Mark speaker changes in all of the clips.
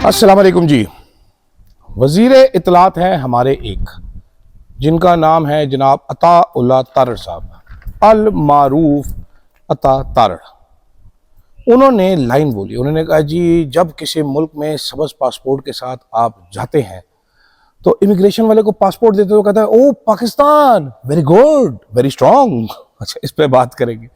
Speaker 1: अस्सलाम वालेकुम जी। वज़ीर इत्तलात हैं हमारे एक, जिनका नाम है जनाब अताउल्लाह तारड़ साहब, अल मारूफ अता तारड़। उन्होंने लाइन बोली, उन्होंने कहा जी जब किसी मुल्क में सबज पासपोर्ट के साथ आप जाते हैं तो इमिग्रेशन वाले को पासपोर्ट देते तो कहता है oh Pakistan, very good, very strong. अच्छा, इस पे बात करेंगे।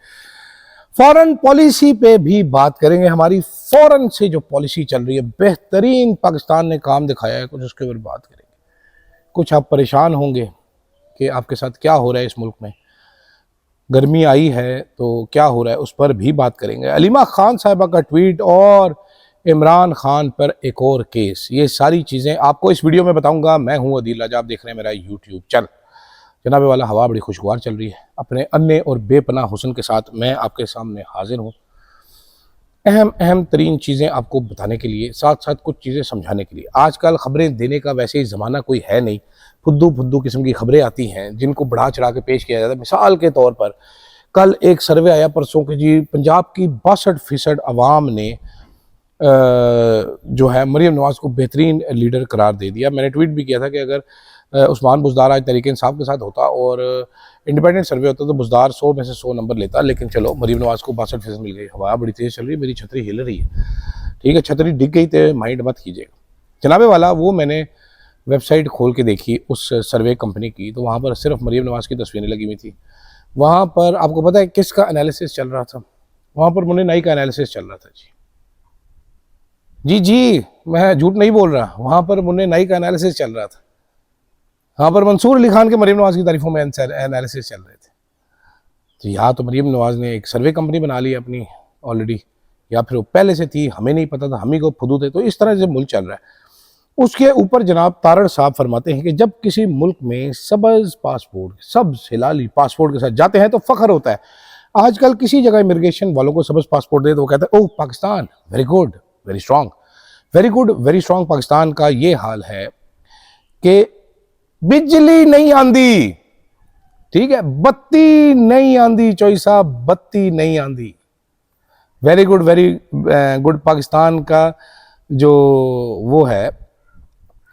Speaker 1: फॉरेन पॉलिसी पे भी बात करेंगे। हमारी फॉरेन से जो पॉलिसी चल रही है, बेहतरीन पाकिस्तान ने काम दिखाया है कुछ, उसके ऊपर बात करेंगे। कुछ आप परेशान होंगे कि आपके साथ क्या हो रहा है इस मुल्क में, गर्मी आई है तो क्या हो रहा है, उस पर भी बात करेंगे। अलीमा खान साहिबा का ट्वीट और इमरान खान पर एक और केस, ये सारी चीज़ें आपको इस वीडियो में बताऊंगा। मैं हूं अदील राजा, आप देख रहे हैं मेरा यूट्यूब चैनल। जनाबे वाला, हवा बड़ी खुशगवार चल रही है। अपने अन्य और बेपनाह हुस्न के साथ मैं आपके सामने हाजिर हूँ, अहम तरीन चीज़ें आपको बताने के लिए, साथ साथ कुछ चीज़ें समझाने के लिए। आजकल खबरें देने का वैसे ही ज़माना कोई है नहीं, फुद्दू किस्म की खबरें आती हैं जिनको बढ़ा चढ़ा के पेश किया जाता है। मिसाल के तौर पर कल एक सर्वे आया परसों के जी, पंजाब की 62% अवाम ने जो है मरीम नवाज़ को बेहतरीन लीडर करार दे दिया। मैंने ट्वीट भी किया था कि अगर उस्मान बुज़दार आज तहरीक इंसाफ के साथ होता और इंडिपेंडेंट सर्वे होता तो बुज़दार 100 में से 100 नंबर लेता, लेकिन चलो मरीम नवाज़ को 62% मिल गई। हवा बड़ी तेज़ चल रही है, मेरी छतरी हिल रही है, ठीक है, छतरी डिग गई तो माइंड मत कीजिएगा। जनाबे वाला, वो मैंने वेबसाइट खोल के देखी उस सर्वे कंपनी की, तो वहाँ पर सिर्फ मरीम नवाज़ की तस्वीरें लगी हुई थी। वहाँ पर आपको पता है किसका एनालिसिस चल रहा था? वहाँ पर मुन्ने नाई का एनालिसिस चल रहा था जी, मैं झूठ नहीं बोल रहा। वहाँ पर मुन्ने नाई का एनालिसिस चल रहा था। वहाँ पर मंसूर अली खान के मरीम नवाज़ की तारीफों में एनालिसिस चल रहे थे। तो या तो मरीम नवाज़ ने एक सर्वे कंपनी बना ली अपनी ऑलरेडी, या फिर वो पहले से थी, हमें नहीं पता था, हम ही को फुदू थे। तो इस तरह से मुल्क चल रहा है। उसके ऊपर जनाब तारड़ साहब फरमाते हैं कि जब किसी मुल्क में सबज पासपोर्ट, सब्ज हिलाली पासपोर्ट के साथ जाते हैं तो फ़ख्र होता है। आजकल किसी जगह इमिग्रेशन वालों को सबज पासपोर्ट दे तो वो कहता है oh Pakistan, very good, very strong. Very good, very strong Pakistan का ये हाल है कि बिजली नहीं आंदी, ठीक है, बत्ती नहीं आंदी, चौई साहब, बत्ती नहीं आंदी। Very good, very good Pakistan का जो वो है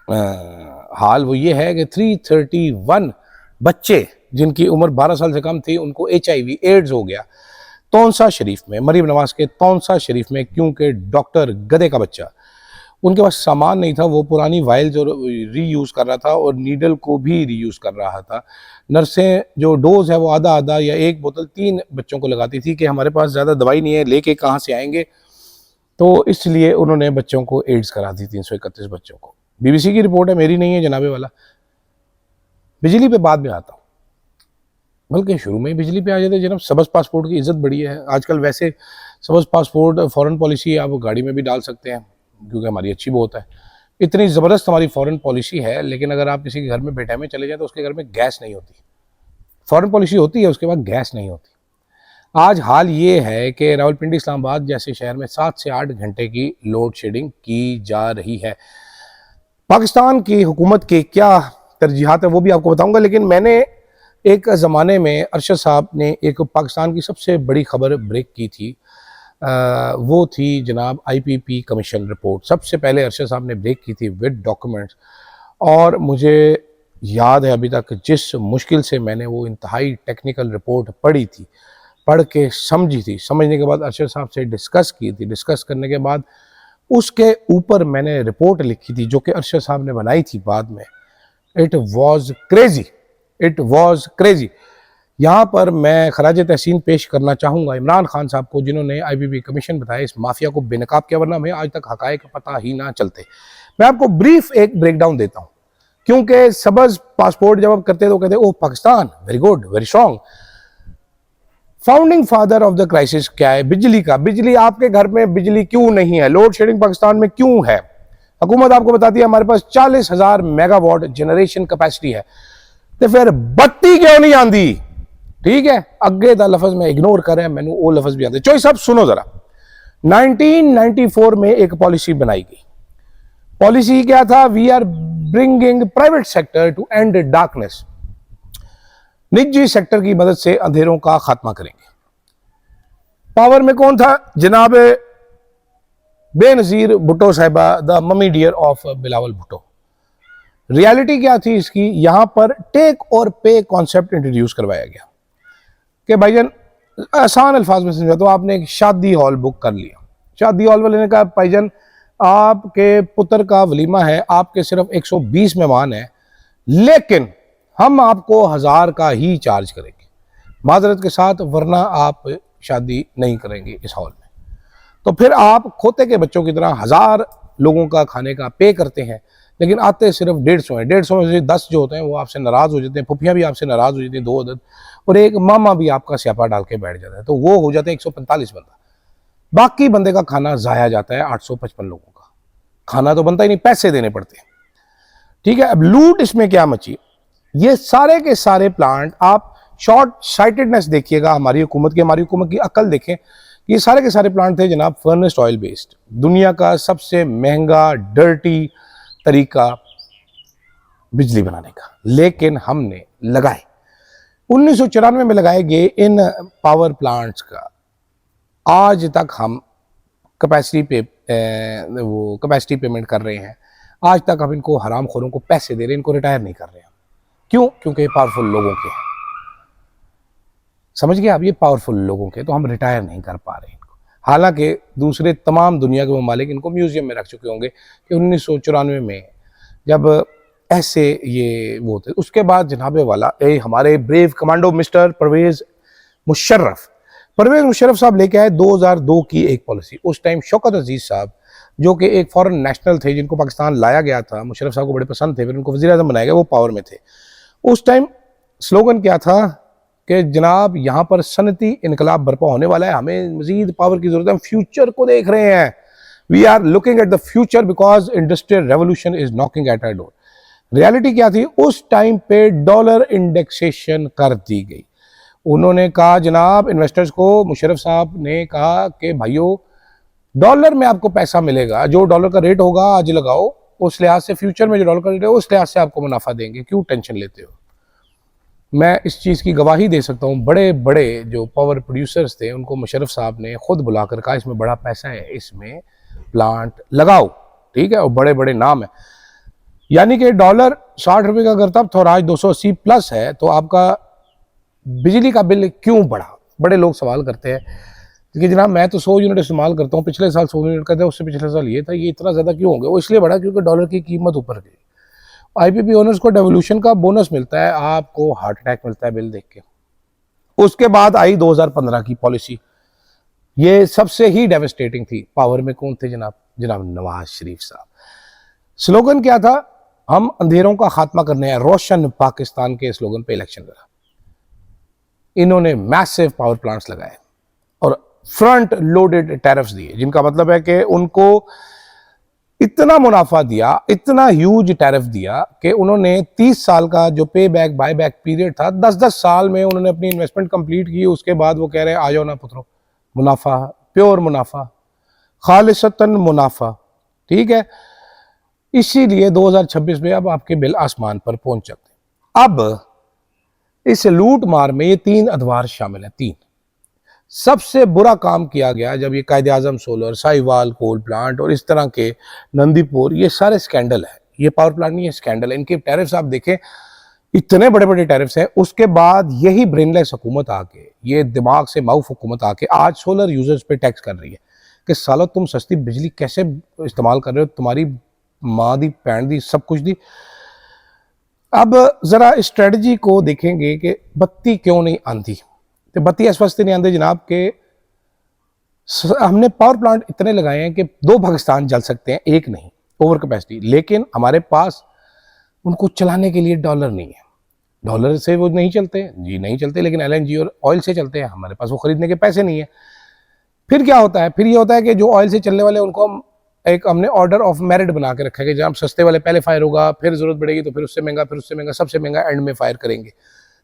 Speaker 1: हाल, वो ये है कि 331 बच्चे जिनकी उम्र 12 साल से कम थी, उनको HIV एड्स हो गया तौंसा शरीफ में, मरीम नवाज़ के तौंसा शरीफ में, क्योंकि डॉक्टर गधे का बच्चा, उनके पास सामान नहीं था, वो पुरानी वाइल जो रीयूज़ कर रहा था और नीडल को भी रीयूज़ कर रहा था। नर्सें जो डोज है वो आधा आधा या एक बोतल 3 बच्चों को लगाती थी कि हमारे पास ज़्यादा दवाई नहीं है, लेके कहाँ से आएंगे, तो इसलिए उन्होंने बच्चों को एड्स करा दी, 331 बच्चों को। BBC की रिपोर्ट है, मेरी नहीं है जनाबे वाला। बिजली पे बाद में आता हूँ, बल्कि शुरू में ही बिजली पे आ जाते जनाब। सबज पासपोर्ट की इज्जत बढ़ी है आजकल। वैसे सबज पासपोर्ट फॉरेन पॉलिसी आप गाड़ी में भी डाल सकते हैं, क्योंकि हमारी अच्छी बहुत है। इतनी ज़बरदस्त हमारी फॉरेन पॉलिसी है, लेकिन अगर आप किसी के घर में बेटे में चले जाए तो उसके घर में गैस नहीं होती। फॉरेन पॉलिसी होती है, उसके बाद गैस नहीं होती। आज हाल ये है कि रावलपिंडी इस्लामाबाद जैसे शहर में 7 से 8 घंटे की लोड शेडिंग की जा रही है। पाकिस्तान की हुकूमत के क्या तरजीहात है वो भी आपको बताऊंगा, लेकिन मैंने एक ज़माने में अरशद साहब ने एक पाकिस्तान की सबसे बड़ी खबर ब्रेक की थी, वो थी जनाब IPP कमीशन रिपोर्ट। सबसे पहले अरशद साहब ने ब्रेक की थी विद डॉक्यूमेंट्स, और मुझे याद है अभी तक जिस मुश्किल से मैंने वो इंतहाई टेक्निकल रिपोर्ट पढ़ी थी, पढ़ के समझी थी, समझने के बाद अरशद साहब से डिस्कस की थी, डिस्कस करने के बाद उसके ऊपर मैंने रिपोर्ट लिखी थी जो कि अरशद साहब ने बनाई थी बाद में। It was crazy, it was crazy. यहाँ पर मैं खराज तहसीन पेश करना चाहूँगा इमरान खान साहब को, जिन्होंने IPP कमीशन बताया, इस माफिया को बेनकाब किया, वरना हमें आज तक हकायक पता ही ना चलते। मैं आपको ब्रीफ एक ब्रेकडाउन देता हूँ, क्योंकि सबज पासपोर्ट जब आप करते तो कहते oh Pakistan, very good, very strong. Founding father of the crisis क्या है? बिजली का। बिजली, आपके घर में बिजली क्यों नहीं है? लोड शेडिंग पाकिस्तान में क्यों है? हुकूमत आपको बताती है हमारे पास 40,000 मेगावाट जनरेशन कैपेसिटी है, तो फिर बत्ती क्यों नहीं आंदी? ठीक है, अगे दा लफज में इग्नोर कर रहे हैं, मैंने वो लफज भी आते। चोई साहब सुनो जरा, 1994 में एक पॉलिसी बनाई गई। पॉलिसी क्या था? We are bringing private sector to end darkness. निजी सेक्टर की मदद से अंधेरों का खात्मा करेंगे। पावर में कौन था? जनाब बेनज़ीर भुट्टो साहिबा, the mummy dear of Bilawal Bhutto. Reality क्या थी इसकी, यहां पर टेक और पे कॉन्सेप्ट इंट्रोड्यूस करवाया गया कि भाईजान आसान अल्फाज में समझा तो आपने एक शादी हॉल बुक कर लिया। शादी हॉल वाले ने कहा भाईजान आपके पुत्र का वलीमा है, आपके सिर्फ 120 मेहमान हैं, लेकिन हम आपको 1000 का ही चार्ज करेंगे माजरत के साथ, वरना आप शादी नहीं करेंगे इस हॉल में। तो फिर आप खोते के बच्चों की तरह 1000 लोगों का खाने का पे करते हैं, लेकिन आते सिर्फ 150 हैं। 150 में से 10 जो होते हैं वो आपसे नाराज़ हो जाते हैं, फुफियाँ भी आपसे नाराज़ हो जाती हैं 2 अदद, और एक मामा भी आपका स्यापा डाल के बैठ जाता है, तो वो हो जाते हैं 145 बंदा। बाकी बंदे का खाना ज़ाया जाता है 855 लोगों का। खाना तो बनता ही नहीं, पैसे देने पड़ते हैं। ठीक है, अब लूट इसमें क्या मची, ये सारे के सारे प्लांट आप शॉर्ट साइटेडनेस देखिएगा हमारी हुकूमत की अकल देखें। ये सारे के सारे प्लांट थे जनाब फर्नेस ऑयल बेस्ड, दुनिया का सबसे महंगा डर्टी तरीका बिजली बनाने का, लेकिन हमने लगाए 1994 में लगाए गए इन पावर प्लांट्स का आज तक हम कैपेसिटी पेमेंट कर रहे हैं। आज तक हम इनको हराम खोरों को पैसे दे रहे हैं, इनको रिटायर नहीं कर रहे हैं। क्यों? क्योंकि पावरफुल लोगों के हैं, समझ गए आप, ये पावरफुल लोगों के, तो हम रिटायर नहीं कर पा रहे इनको। हालांकि दूसरे तमाम दुनिया के ममालिक इनको म्यूजियम में रख चुके होंगे कि 1994 में जब ऐसे ये वो थे। उसके बाद जनाबे वाला हमारे brave commando mister Parvez Musharraf साहब लेके आए 2002 की एक पॉलिसी। उस टाइम शौकत अजीज साहब जो कि एक फॉरेन नेशनल थे, जिनको पाकिस्तान लाया गया था, मुशर्रफ साहब को बड़े पसंद थे, फिर उनको वज़ीर आज़म बनाया गया, वो पावर में थे। उस टाइम स्लोगन क्या था कि जनाब यहाँ पर सनती इनकलाब बर्पा होने वाला है, हमें मजीद पावर की जरूरत है, हम फ्यूचर को देख रहे हैं, we are looking at the future because industrial revolution is knocking at our door. Reality क्या थी, उस टाइम पे डॉलर इंडेक्सेशन कर दी गई। उन्होंने कहा जनाब इन्वेस्टर्स को, मुशर्रफ साहब ने कहा कि भाइयों डॉलर में आपको पैसा मिलेगा, जो डॉलर का रेट होगा आज लगाओ, उस लिहाज से फ्यूचर में जो डॉलर का रेट है उस लिहाज से आपको मुनाफा देंगे, क्यों टेंशन लेते हो। मैं इस चीज़ की गवाही दे सकता हूँ, बड़े बड़े जो पावर प्रोड्यूसर्स थे उनको मुशर्रफ साहब ने खुद बुलाकर कहा इसमें बड़ा पैसा है, इसमें प्लांट लगाओ, ठीक है, और बड़े बड़े नाम है। यानी कि डॉलर 60 रुपये का अगर तब था और आज 280 प्लस है, तो आपका बिजली का बिल क्यों बढ़ा। बड़े लोग सवाल करते हैं कि जनाब मैं तो 100 यूनिट इस्तेमाल करता हूँ, पिछले साल 100 यूनिट करते, उससे पिछले साल ये था, ये इतना ज़्यादा क्यों हो गया। वो इसलिए बढ़ा क्योंकि डॉलर की कीमत ऊपर गई। आईपीपी ओनर्स को डेवोल्यूशन का बोनस मिलता है, आपको हार्ट अटैक मिलता है बिल देख के। उसके बाद आई 2015 की पॉलिसी, ये सबसे ही डेवस्टेटिंग थी। पावर में कौन थे जनाब नवाज शरीफ साहब। स्लोगन क्या था, हम अंधेरों का खात्मा करने हैं, रोशन पाकिस्तान के स्लोगन पे इलेक्शन लड़ा। इन्होंने मैसिव पावर प्लांट्स लगाए और फ्रंट लोडेड टैरिफ्स दिए, जिनका मतलब है कि उनको इतना मुनाफा दिया, इतना ह्यूज टैरिफ दिया कि उन्होंने 30 साल का जो पे बैक बाय बैक पीरियड था, 10-10 साल में उन्होंने अपनी इन्वेस्टमेंट कंप्लीट की। उसके बाद वो कह रहे हैं आ जाओ ना पुत्रो, मुनाफा, प्योर मुनाफा, खालिसतन मुनाफा, ठीक है। इसीलिए 2026 में अब आपके बिल आसमान पर पहुंच जाते हैं। अब इस लूट मार में ये 3 अदवार शामिल हैं। 3 सबसे बुरा काम किया गया जब ये कायदे आजम सोलर, साहिवाल कोल प्लांट और इस तरह के नंदीपुर, ये सारे स्कैंडल है। ये पावर प्लांट नहीं है, स्कैंडल है। इनके टैरिफ्स आप देखें, इतने बड़े बड़े टैरिफ्स हैं। उसके बाद यही ब्रेनलेस हुकूमत आके, ये दिमाग से माउफ हुकूमत आके आज सोलर यूजर्स पे टैक्स कर रही है कि सालो तुम सस्ती बिजली कैसे इस्तेमाल कर रहे हो, तुम्हारी माँ दी पैन दी सब कुछ दी। अब जरा स्ट्रेटजी को देखेंगे कि बत्ती क्यों नहीं आंधी। तो बत्ती इस वास्ते नहीं आंदी जनाब के हमने पावर प्लांट इतने लगाए हैं कि 2 पाकिस्तान जल सकते हैं, एक नहीं, ओवर कैपेसिटी, लेकिन हमारे पास उनको चलाने के लिए डॉलर नहीं है। डॉलर से वो नहीं चलते जी, नहीं चलते, लेकिन एलएनजी और ऑयल से चलते हैं। हमारे पास वो खरीदने के पैसे नहीं है। फिर क्या होता है, फिर ये होता है कि जो ऑयल से चलने वाले उनको हमने ऑर्डर ऑफ मेरिट बना के रखा है कि जब सस्ते वाले पहले फायर होगा, फिर जरूरत पड़ेगी तो फिर उससे महंगा, फिर उससे महंगा, सबसे महंगा एंड में फायर करेंगे।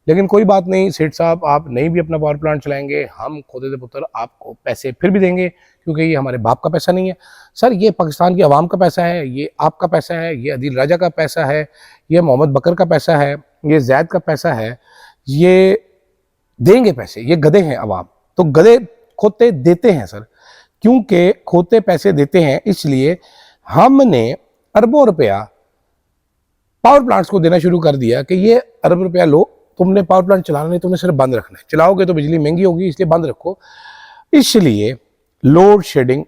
Speaker 1: लेकिन कोई बात नहीं सेठ साहब, आप नहीं भी अपना पावर प्लांट चलाएंगे, हम खुद दे पुत्र आपको पैसे फिर भी देंगे, क्योंकि ये हमारे बाप का पैसा नहीं है सर, ये पाकिस्तान की आवाम का पैसा है, ये आपका पैसा है, ये अदील राजा का पैसा है, ये मोहम्मद बकर का पैसा है, ये जैद का पैसा है, ये देंगे पैसे। ये गधे हैं अवाम, तो गधे खोते देते हैं सर। क्योंकि खोते पैसे देते हैं, इसलिए हमने अरबों रुपया पावर प्लांट्स को देना शुरू कर दिया कि ये अरब रुपया लो, तुमने पावर प्लांट चलाना नहीं, तुमने सिर्फ बंद रखना है, चलाओगे तो बिजली महंगी होगी इसलिए बंद रखो, इसलिए लोड शेडिंग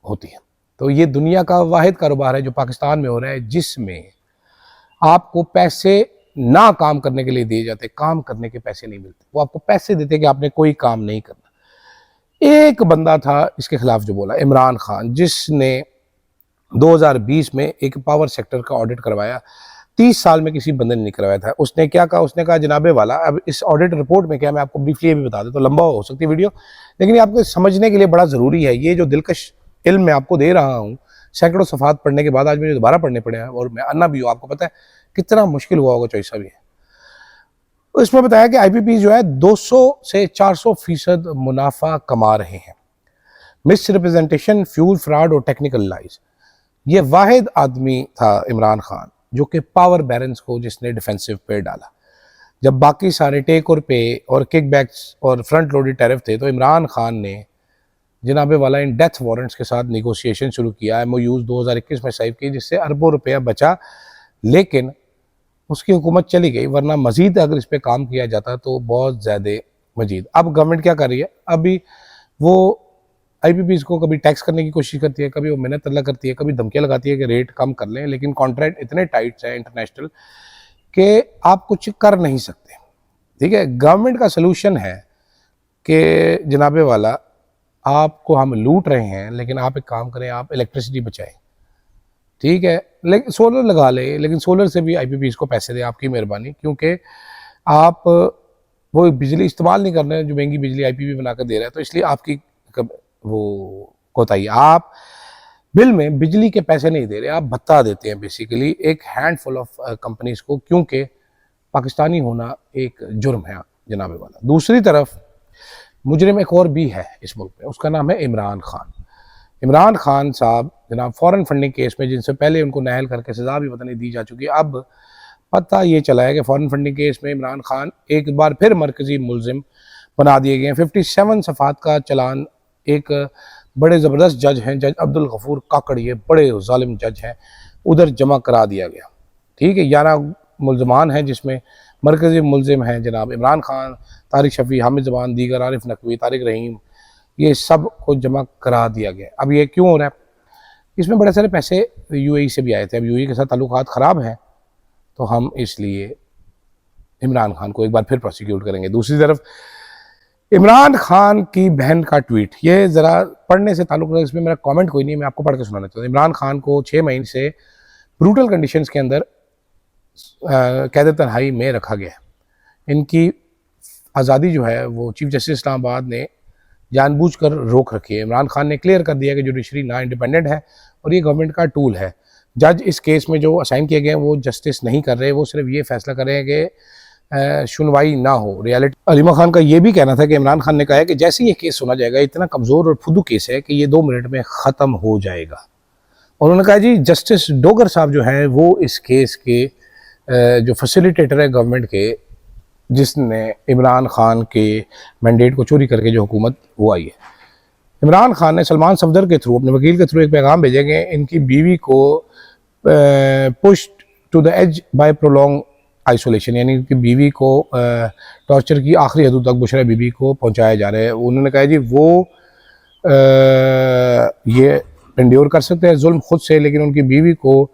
Speaker 1: होती है। तो ये दुनिया का वाहिद कारोबार है जो पाकिस्तान में हो रहा है, जिसमें आपको पैसे ना काम करने के लिए दिए जाते, काम करने के पैसे नहीं मिलते। वो आपको पैसे देते कि आपने कोई काम नहीं करना। एक बंदा था इसके खिलाफ जो बोला, इमरान खान, जिसने 2020 में एक पावर सेक्टर का ऑडिट करवाया, 30 साल में किसी बंदे ने नहीं करवाया था। उसने क्या कहा, उसने कहा जनाबे वाला, अब इस ऑडिट रिपोर्ट में क्या, मैं आपको ब्रीफली भी बता दूं तो लंबा हो सकती है वीडियो, लेकिन ये आपको समझने के लिए बड़ा ज़रूरी है। ये जो दिलकश इल्म मैं आपको दे रहा हूँ, सैकड़ों सफ़ात पढ़ने के बाद आज मुझे दोबारा पढ़ने पड़े हैं, और मैं अन्ना भी हूँ, आपको पता है कितना मुश्किल हुआ होगा, चॉइसा भी है। इसमें बताया कि IPP जो है 200 से 400% मुनाफा कमा रहे हैं। मिस रिप्रेजेंटेशन, फ्यूल फ्रॉड और टेक्निकल लाइज। ये वाहिद आदमी था इमरान खान जो कि पावर बैरन्स को जिसने डिफेंसिव पे डाला। जब बाकी सारे टेक और पे और किकबैक्स और फ्रंट लोडेड टैरिफ थे, तो इमरान खान ने जनाबे वाला इन डेथ वारंट्स के साथ निगोशिएशन शुरू किया, MOUs 2021 में साइन की, जिससे अरबों रुपया बचा, लेकिन उसकी हुकूमत चली गई, वरना मजीद अगर इस पर काम किया जाता तो बहुत ज़्यादा मजीद। अब गवर्नमेंट क्या कर रही है, अभी वो IPPs को कभी टैक्स करने की कोशिश करती है, कभी वो मेहनत अल्लाह करती है, कभी धमकियाँ लगाती है कि रेट कम कर लें, लेकिन कॉन्ट्रैक्ट इतने टाइट हैं इंटरनेशनल कि आप कुछ कर नहीं सकते। ठीक है, गवर्नमेंट का सलूशन है कि जनाबे वाला आपको हम लूट रहे हैं, लेकिन आप एक काम करें, आप इलेक्ट्रिसिटी बचाएं। ठीक है, लेकिन सोलर लगा ले, लेकिन सोलर से भी IPPs को पैसे दें, आपकी मेहरबानी, क्योंकि आप वो बिजली इस्तेमाल नहीं कर रहे हैं जो महंगी बिजली IPP बनाकर दे रहा है, तो इसलिए आपकी वो कोताही। आप बिल में बिजली के पैसे नहीं दे रहे, आप भत्ता देते हैं बेसिकली एक हैंडफुल ऑफ कंपनीज को, क्योंकि पाकिस्तानी होना एक जुर्म है जनाबे वाला। दूसरी तरफ मुजरिम एक और भी है इस मुल्क में, उसका नाम है इमरान खान। इमरान खान साहब जनाब फॉरेन फंडिंग केस में, जिनसे पहले उनको नाअहल करके सज़ा भी पता नहीं दी जा चुकी है, अब पता ये चला है कि फॉरेन फंडिंग केस में इमरान खान एक बार फिर मरकजी मुलजिम बना दिए गए हैं। 57 सफ़ात का चलान एक बड़े ज़बरदस्त जज हैं, जज अब्दुल गफूर काकड़, ये बड़े जालिम जज हैं, उधर जमा करा दिया गया। ठीक है, 11 मुलजमान हैं, जिसमें मरकजी मुलजिम हैं जनाब इमरान खान, तारिक शफ़ी, हामिद ज़मान, दीगर, आरिफ नकवी, तारिक रहीम, ये सब को जमा करा दिया गया। अब ये क्यों हो रहा है, इसमें बड़े सारे पैसे UAE से भी आए थे। अब UAE के साथ ताल्लुकात ख़राब हैं, तो हम इसलिए इमरान खान को एक बार फिर प्रोसिक्यूट करेंगे। दूसरी तरफ इमरान खान की बहन का ट्वीट, ये ज़रा पढ़ने से ताल्लुक़ है, इसमें मेरा कमेंट कोई नहीं है, मैं आपको पढ़ के सुनाना चाहता हूँ। इमरान खान को 6 महीने से ब्रूटल कंडीशंस के अंदर कैद तन्हाई में रखा गया है। इनकी आज़ादी जो है वो चीफ जस्टिस इस्लामाबाद ने जानबूझकर रोक रखी है। इमरान खान ने क्लियर कर दिया कि जुडिशरी ना इंडिपेंडेंट है और ये गवर्नमेंट का टूल है। जज इस केस में जो असाइन किए गए हैं वो जस्टिस नहीं कर रहे, वो सिर्फ ये फैसला कर रहे हैं कि सुनवाई ना हो। रियलिटी अलीमा खान का ये भी कहना था कि इमरान खान ने कहा है कि जैसे ये केस सुना जाएगा, इतना कमज़ोर और फुदू केस है कि ये 2 मिनट में ख़त्म हो जाएगा। और उन्होंने कहा जी जस्टिस डोगर साहब जो है वो इस केस के जो फैसिलिटेटर है गवर्नमेंट के, जिसने इमरान खान के मैंडेट को चोरी करके जो हुकूमत वो आई है। इमरान खान ने सलमान सफदर के थ्रू, अपने वकील के थ्रू एक पैगाम भेजे कि इनकी बीवी को push to the edge by prolong isolation, यानी इनकी बीवी को टॉर्चर की आखिरी हदों तक बुशरा बीबी को पहुंचाया जा रहा है। उन्होंने कहा जी वो ये एंड्योर कर सकते हैं जुल्म खुद से, लेकिन उनकी बीवी को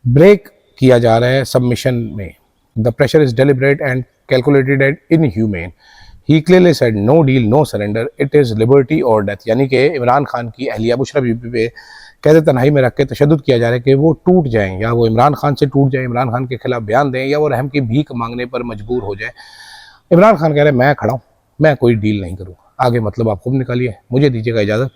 Speaker 1: ब्रेक किया जा रहा है सबमिशन में। The pressure is deliberate and calculated and inhuman. He clearly said no deal no surrender, it is liberty और डेथ। यानी कि इमरान खान की अहलिया बुशरा बीबी पे कैद तन्हाई में रख के तशद्दुद किया जा रहा है कि वो टूट जाएँ, या वो इमरान खान से टूट जाएँ, इमरान खान के खिलाफ बयान दें, या वो रहम की भीख मांगने पर मजबूर हो जाए। इमरान खान कह रहे हैं मैं खड़ा हूँ, मैं कोई डील नहीं करूँगा, आगे मतलब आप खूब निकालिए, मुझे दीजिएगा इजाज़त।